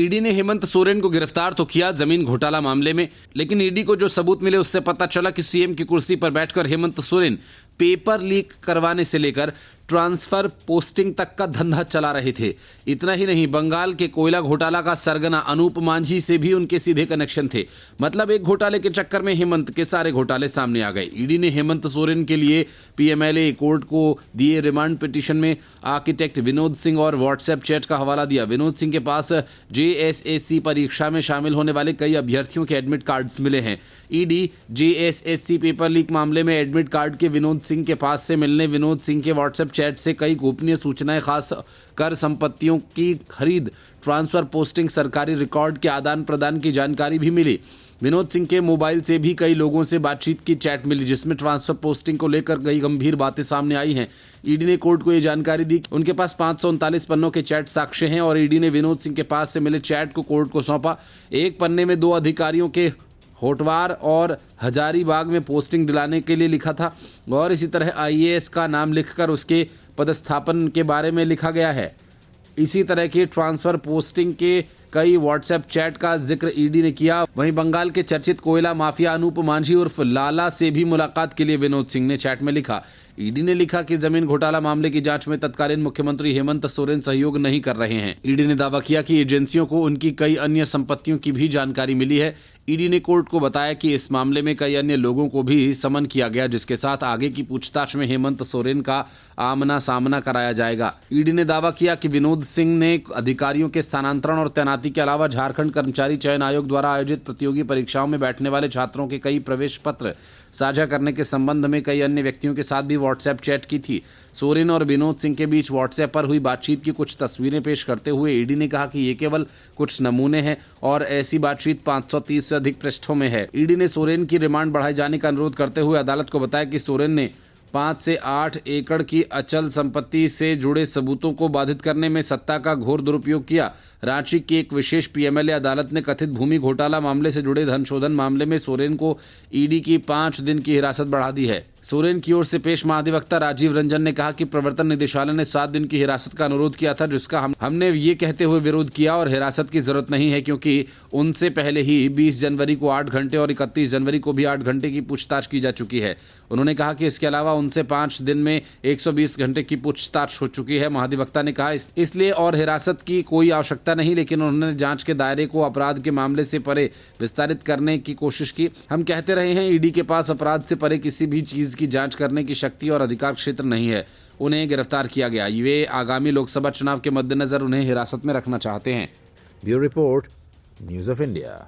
ED ने हेमंत सोरेन को गिरफ्तार तो किया जमीन घोटाला मामले में, लेकिन ईडी को जो सबूत मिले उससे पता चला कि सीएम की कुर्सी पर बैठकर हेमंत सोरेन पेपर लीक करवाने से लेकर ट्रांसफर पोस्टिंग तक का धंधा चला रहे थे। इतना ही नहीं, बंगाल के कोयला घोटाला का सरगना अनूप मांझी से भी उनके सीधे कनेक्शन थे। मतलब एक घोटाले के चक्कर में हेमंत के सारे घोटाले सामने आ गए। ईडी ने हेमंत सोरेन के लिए पीएमएलए कोर्ट को दिए रिमांड पिटीशन में आर्किटेक्ट विनोद सिंह और व्हाट्सएप चैट का हवाला दिया। विनोद सिंह के पास जेएसएससी परीक्षा में शामिल होने वाले कई अभ्यर्थियों के एडमिट कार्ड्स मिले हैं। ईडी जेएसएससी पेपर लीक मामले में एडमिट कार्ड के विनोद सिंह के पास से मिलने विनोद सिंह के व्हाट्सएप चैट से कई गोपनीय सूचनाएं, खास कर संपत्तियों की खरीद, ट्रांसफर, पोस्टिंग, सरकारी रिकॉर्ड के आदान प्रदान की जानकारी भी मिली। विनोद सिंह के मोबाइल से भी कई लोगों से बातचीत की चैट मिली, जिसमें ट्रांसफर पोस्टिंग को लेकर कई गंभीर बातें सामने आई हैं। ईडी ने कोर्ट को यह जानकारी दी कि उनके पास 539 पन्नों के चैट साक्ष्य हैं और ईडी ने विनोद सिंह के पास से मिले चैट को कोर्ट को सौंपा। एक पन्ने में 2 अधिकारियों के होटवार और हजारीबाग में पोस्टिंग दिलाने के लिए लिखा था और इसी तरह आईएएस का नाम लिखकर उसके पदस्थापन के बारे में लिखा गया है। इसी तरह की ट्रांसफर पोस्टिंग के कई व्हाट्सएप चैट का जिक्र ईडी ने किया। वहीं बंगाल के चर्चित कोयला माफिया अनूप मांझी उर्फ लाला से भी मुलाकात के लिए विनोद सिंह ने चैट में लिखा। ईडी ने लिखा कि जमीन घोटाला मामले की जांच में तत्कालीन मुख्यमंत्री हेमंत सोरेन सहयोग नहीं कर रहे हैं। ईडी ने दावा किया कि एजेंसियों को उनकी कई अन्य संपत्तियों की भी जानकारी मिली है। ईडी ने कोर्ट को बताया कि इस मामले में कई अन्य लोगों को भी समन किया गया, जिसके साथ आगे की पूछताछ में हेमंत सोरेन का आमना सामना कराया जाएगा। ईडी ने दावा किया कि विनोद सिंह ने अधिकारियों के स्थानांतरण और तैनाती के अलावा झारखंड कर्मचारी चयन आयोग द्वारा आयोजित प्रतियोगी परीक्षाओं में बैठने वाले छात्रों के कई प्रवेश पत्र साझा करने के संबंध में कई अन्य व्यक्तियों के साथ भी व्हाट्सएप चैट की थी। सोरेन और विनोद सिंह के बीच व्हाट्सएप पर हुई बातचीत की कुछ तस्वीरें पेश करते हुए ईडी ने कहा कि ये केवल कुछ नमूने हैं और ऐसी बातचीत 530 से अधिक पृष्ठों में है। ईडी ने सोरेन की रिमांड बढ़ाए जाने का अनुरोध करते हुए अदालत को बताया कि सोरेन ने 5 से 8 एकड़ की अचल संपत्ति से जुड़े सबूतों को बाधित करने में सत्ता का घोर दुरुपयोग किया। रांची की एक विशेष पीएमएलए अदालत ने कथित भूमि घोटाला मामले से जुड़े धन शोधन मामले में सोरेन को ईडी की 5 दिन की हिरासत बढ़ा दी है। सोरेन की ओर से पेश महाधिवक्ता राजीव रंजन ने कहा कि प्रवर्तन निदेशालय ने 7 दिन की हिरासत का अनुरोध किया था, जिसका हमने ये कहते हुए विरोध किया और हिरासत की जरूरत नहीं है, क्योंकि उनसे पहले ही 20 जनवरी को 8 घंटे और 31 जनवरी को भी 8 घंटे की पूछताछ की जा चुकी है। उन्होंने कहा कि इसके अलावा उनसे 5 दिन में 120 घंटे की पूछताछ हो चुकी है। महाधिवक्ता ने कहा इसलिए और हिरासत की कोई आवश्यकता नहीं, लेकिन उन्होंने जांच के दायरे को अपराध के मामले से परे विस्तारित करने की कोशिश की। हम कहते रहे हैं, ईडी के पास अपराध से परे किसी भी चीज की जांच करने की शक्ति और अधिकार क्षेत्र नहीं है। उन्हें गिरफ्तार किया गया। वे आगामी लोकसभा चुनाव के मद्देनजर उन्हें हिरासत में रखना चाहते हैं। Bureau report, news of India.